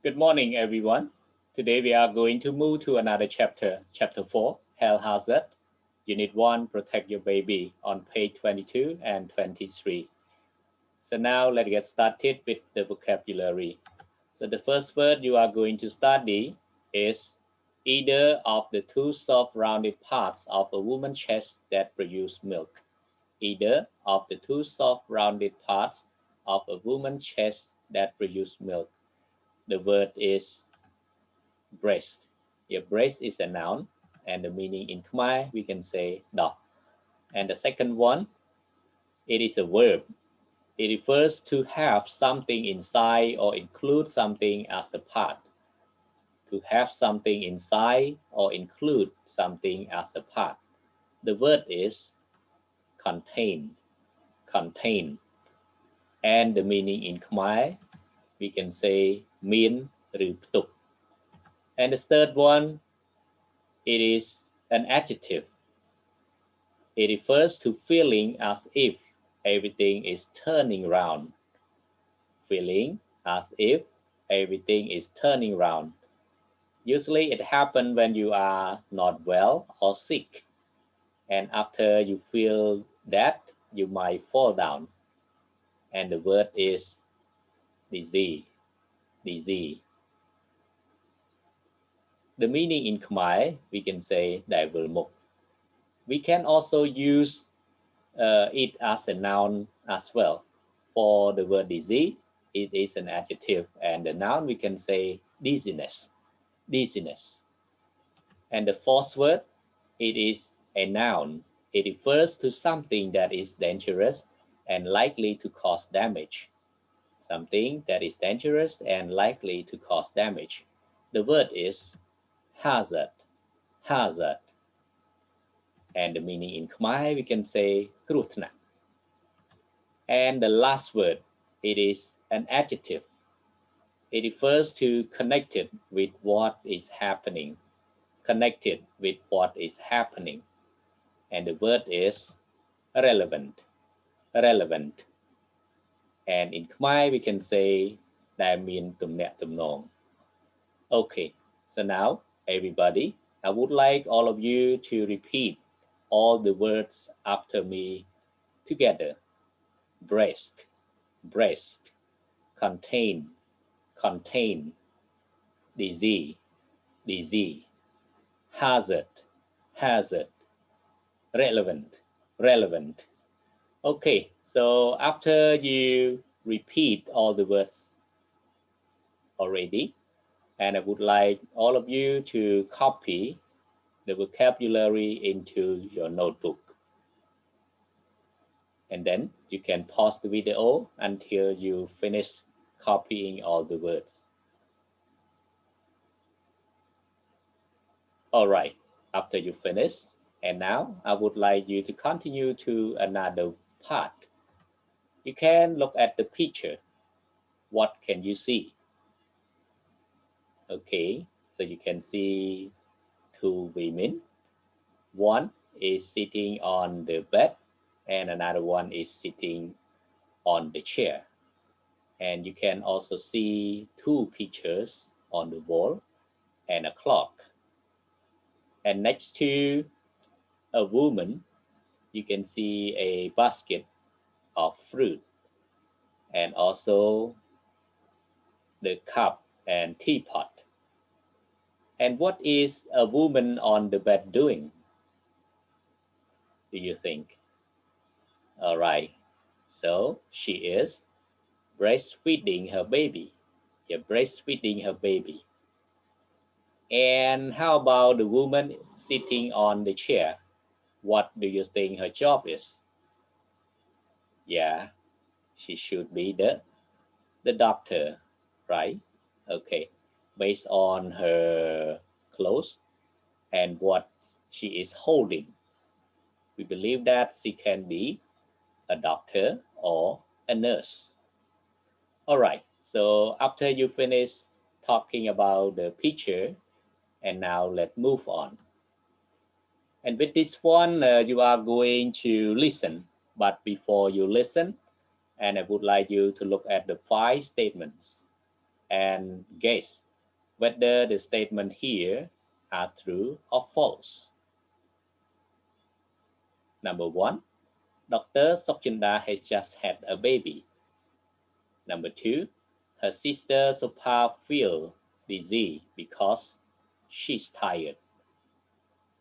Good morning, everyone. Today we are going to move to another chapter, Chapter 4, Health Hazard, Unit 1, Protect Your Baby, on page 22 and 23. So now let's get started with the vocabulary. So the first word you are going to study is either of the two soft rounded parts of a woman's chest that produce milk. Either of the two soft rounded parts of a woman's chest that produce milk. The word is breast. Your breast is a noun, and the meaning in Khmer we can say dog. And the second one, it is a verb. It refers to have something inside or include something as a part. To have something inside or include something as a part. The word is contain. Contain. And the meaning in Khmer we can say min หรือ ផ្ទុក. And the third one, it is an adjective. It refers to feeling as if everything is turning round. Feeling as if everything is turning round. Usually it happens when you are not well or sick. And after you feel that, you might fall down. And the word is disease. Disease. The meaning in Khmer, we can say ដែលវិលមុខ. We can also use it as a noun as well. For the word disease, it is an adjective, and the noun we can say dizziness. Dizziness. And the fourth word, it is a noun. It refers to something that is dangerous and likely to cause damage. Something that is dangerous and likely to cause damage. The word is hazard. Hazard. And the meaning in Khmer we can say គ្រោះថ្នាក់. And the last word, it is an adjective. It refers to connected with what is happening. Connected with what is happening. And the word is relevant. Relevant. And in Khmer we can say ដែលមានទំនាក់ទំនង. Okay, so now everybody, I would like all of you to repeat all the words after me together. Breast, breast. Contain, contain. Disease, disease. Hazard, hazard. Relevant, relevant. Okay, so after you repeat all the words already, and I would like all of you to copy the vocabulary into your notebook. And then you can pause the video until you finish copying all the words. All right, after you finish, and now I would like you to continue to another part. You can look at the picture. What can you see? Okay, so you can see two women. One is sitting on the bed and another one is sitting on the chair. And you can also see two pictures on the wall and a clock. And next to a woman, you can see a basket of fruit and also the cup and teapot. And what is a woman on the bed doing? Do you think? All right, so she is breastfeeding her baby. You're breastfeeding her baby. And how about the woman sitting on the chair? What do you think her job is? Yeah, she should be the doctor, right? Okay, based on her clothes and what she is holding, we believe that she can be a doctor or a nurse. All right, so after you finish talking about the picture, and now let's move on. And with this one, you are going to listen. But before you listen, and I would like you to look at the 5 statements. and guess whether the statement here are true or false. Number 1. Dr. Sokchinda has just had a baby. Number 2. Her sister Sopa feels dizzy because she's tired.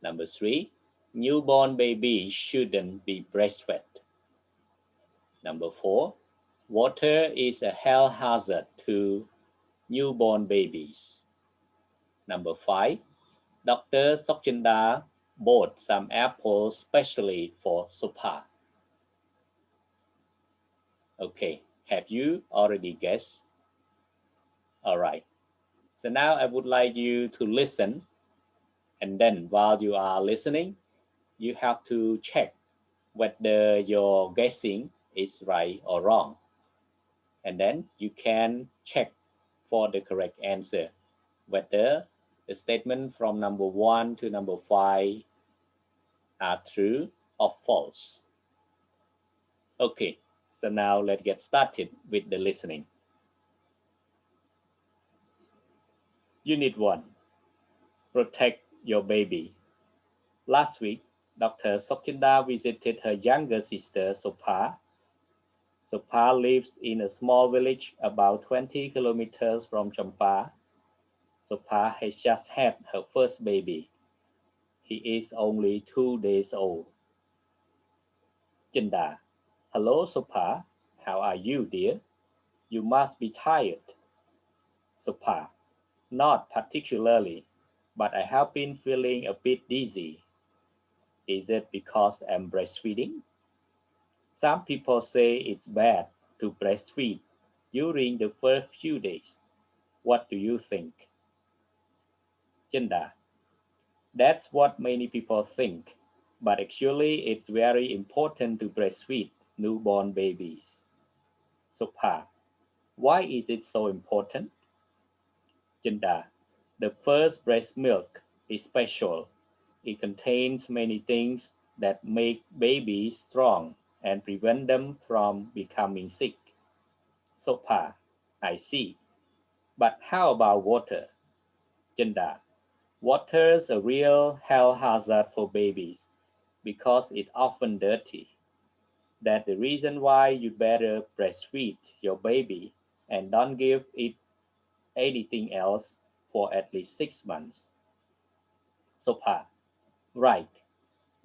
Number 3. Newborn baby shouldn't be breastfed. Number 4. Water is a health hazard to newborn babies. Number 5. Dr. Sokchinda bought some apples specially for Sopa. Okay, have you already guessed? Alright, so now I would like you to listen, and then while you are listening, you have to check whether your guessing is right or wrong. And then you can check for the correct answer, whether the statement from number 1 to number 5 are true or false. Okay, so now let's get started with the listening. Unit 1. Protect your baby. Last week, Dr. Sokchinda visited her younger sister Sopa. Sopa lives in a small village about 20 kilometers from Champa. Sopa has just had her first baby. He is only 2 days old. Chinda. Hello, Sopa. How are you, dear? You must be tired. Sopa. Not particularly, but I have been feeling a bit dizzy. Is it because I'm breastfeeding? Some people say it's bad to breastfeed during the first few days. What do you think? Chinda. That's what many people think, but actually it's very important to breastfeed newborn babies. Sopa. Why is it so important? Chinda. The first breast milk is special. It contains many things that make babies strong and prevent them from becoming sick. Sopa. I see. But how about water? Chinda. Water's a real health hazard for babies because it's often dirty. That's the reason why you better breastfeed your baby and don't give it anything else for at least 6 months. Sopa. Right.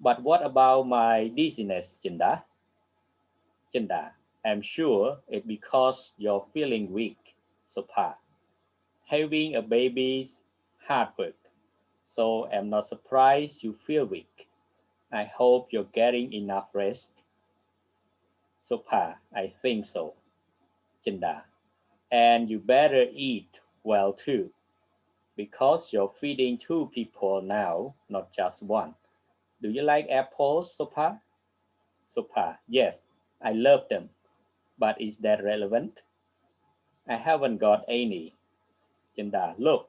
But what about my dizziness, Chinda? Chinda. I'm sure it's because you're feeling weak. Sopa. Having a baby's hard work, so I'm not surprised you feel weak. I hope you're getting enough rest. Sopa. I think so. Chinda. And you better eat well too, because you're feeding 2 people now, not just one. Do you like apples, Sopa? Sopa. Yes, I love them. But is that relevant? I haven't got any. Chinda. Look,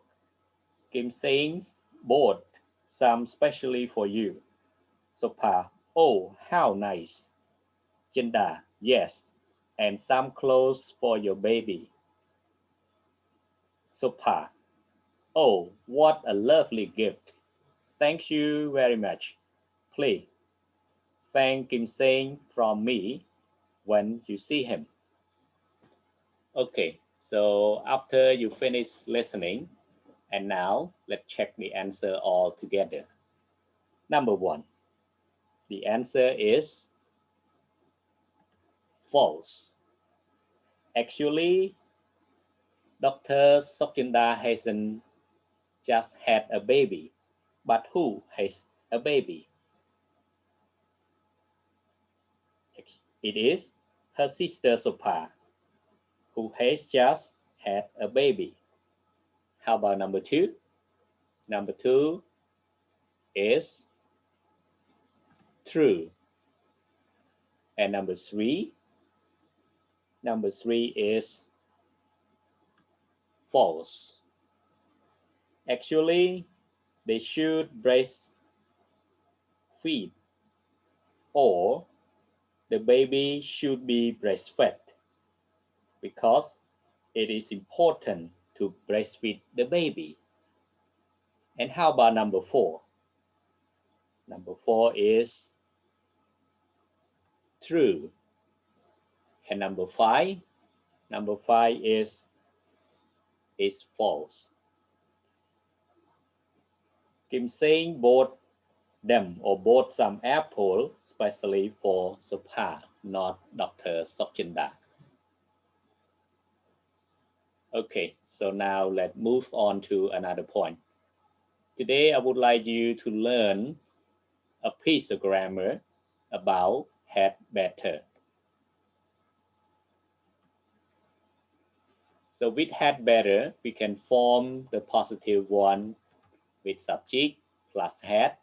Kim Sain's bought some specially for you. Sopa. Oh, how nice. Chinda. Yes, and some clothes for your baby. Sopa. Oh, what a lovely gift. Thank you very much. Please, thank Kim Sain from me when you see him. Okay, so after you finish listening, and now let's check the answer all together. Number 1. The answer is false. Actually, Dr. Sokchinda hasn't just had a baby, but who has a baby? It is her sister Sopa, who has just had a baby. How about number 2? Number 2 is true. And number 3 is false. Actually, they should breastfeed, or the baby should be breastfed, because it is important to breastfeed the baby. And how about number 4? Number 4 is true. And number 5 is false. Kim saying both them or both some apple, especially for Sopa, not Dr. Sokchinda. Okay, so now let's move on to another point. Today, I would like you to learn a piece of grammar about had better. So with had better, we can form the positive one with subject plus had,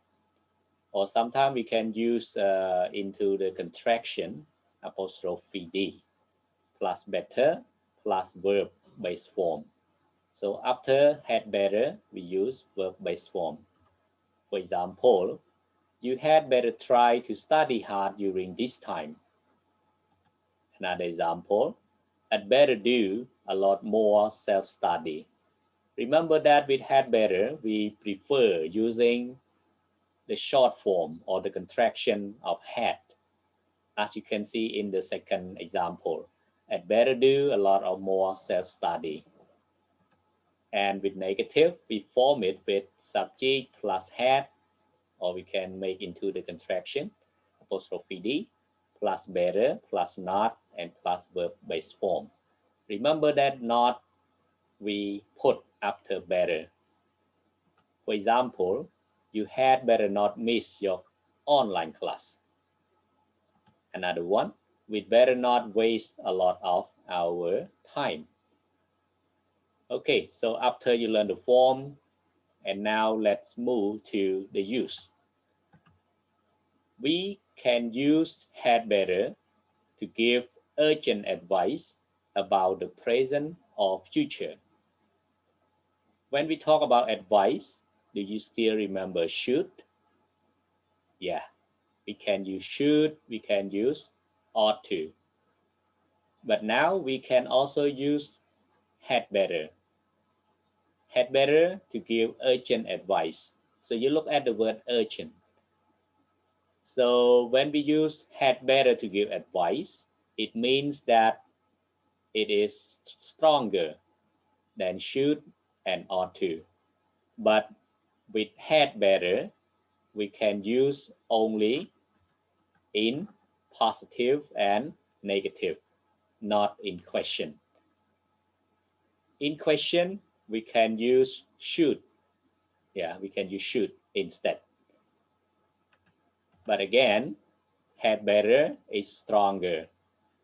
or sometimes we can use into the contraction apostrophe D plus better plus verb base form. So after had better, we use verb base form. For example, you had better try to study hard during this time. Another example, I'd better do a lot more self-study. Remember that with had better, we prefer using the short form or the contraction of had. As you can see in the second example, I'd better do a lot of more self-study. And with negative, we form it with subject plus had, or we can make into the contraction apostrophe D plus better plus not and plus verb base form. Remember that not we put after better. For example, you had better not miss your online class. Another one, we'd better not waste a lot of our time. Okay, so after you learn the form, and now let's move to the use. We can use had better to give urgent advice about the present or future. When we talk about advice, do you still remember should? Yeah, we can use should, we can use ought to. But now we can also use had better. Had better to give urgent advice. So you look at the word urgent. So when we use had better to give advice, it means that it is stronger than should and ought to. But with had better, we can use only in positive and negative, not in question. In question, we can use should. Yeah, we can use should instead. But again, had better is stronger.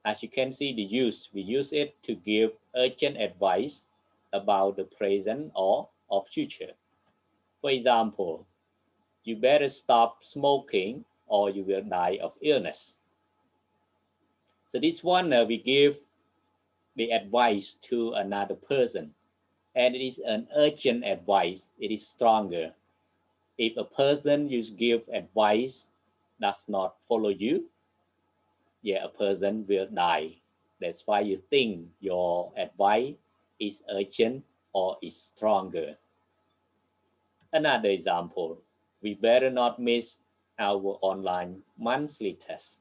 As you can see the use, we use it to give urgent advice about the present or future. For example, you better stop smoking or you will die of illness. So this one we give the advice to another person, and it is an urgent advice. It is stronger. If a person you give advice does not follow you, yeah, a person will die. That's why you think your advice is urgent or is stronger. Another example, we better not miss our online monthly test,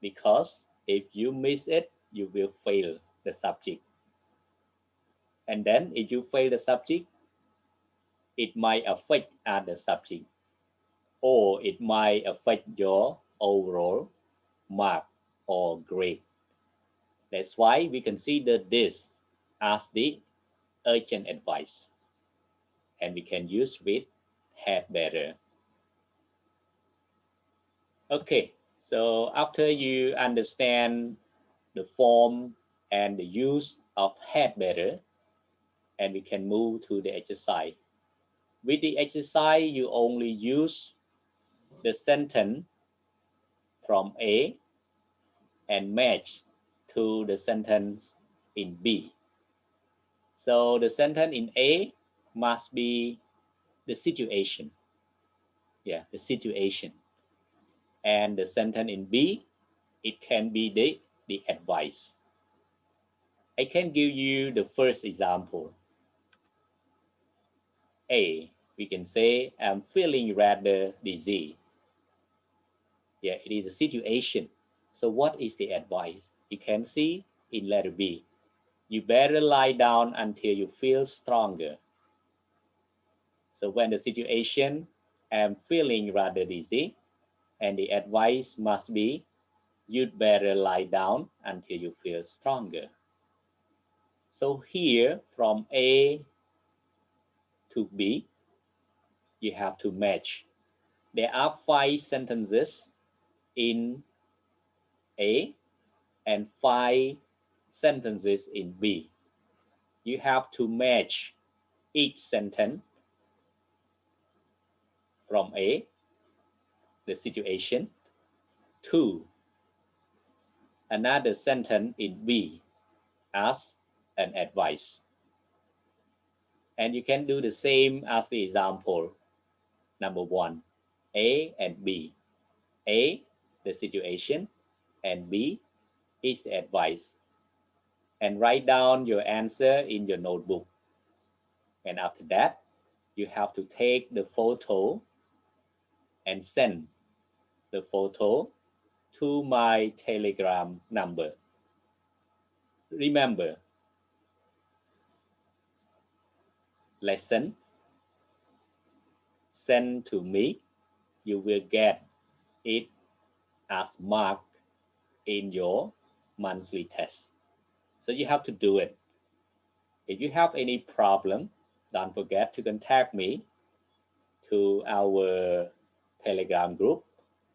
because if you miss it, you will fail the subject. And then if you fail the subject, it might affect other subject, or it might affect your overall mark or grade. That's why we consider this as the urgent advice, and we can use with had better. Okay, so after you understand the form and the use of had better, and we can move to the exercise. With the exercise, you only use the sentence from A and match to the sentence in B. So the sentence in A must be the situation. Yeah, the situation. And the sentence in B, it can be the advice. I can give you the first example. A, we can say, I'm feeling rather dizzy. Yeah, it is a situation. So what is the advice? You can see in letter B, you better lie down until you feel stronger. So when the situation, I'm feeling rather dizzy, and the advice must be, you'd better lie down until you feel stronger. So here from A to B, you have to match. There are 5 sentences in A and 5 sentences in B. You have to match each sentence from A, the situation, to another sentence in B as an advice. And you can do the same as the example number 1, A and B. A, the situation, and B is the advice. And write down your answer in your notebook. And after that, you have to take the photo and send the photo to my Telegram number. Remember, lesson sent to me, you will get it as mark in your monthly test. So you have to do it. If you have any problem, don't forget to contact me to our Telegram group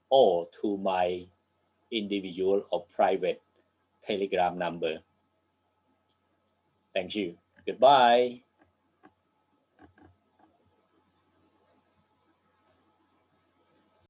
or to my individual or private Telegram number. Thank you. Goodbye.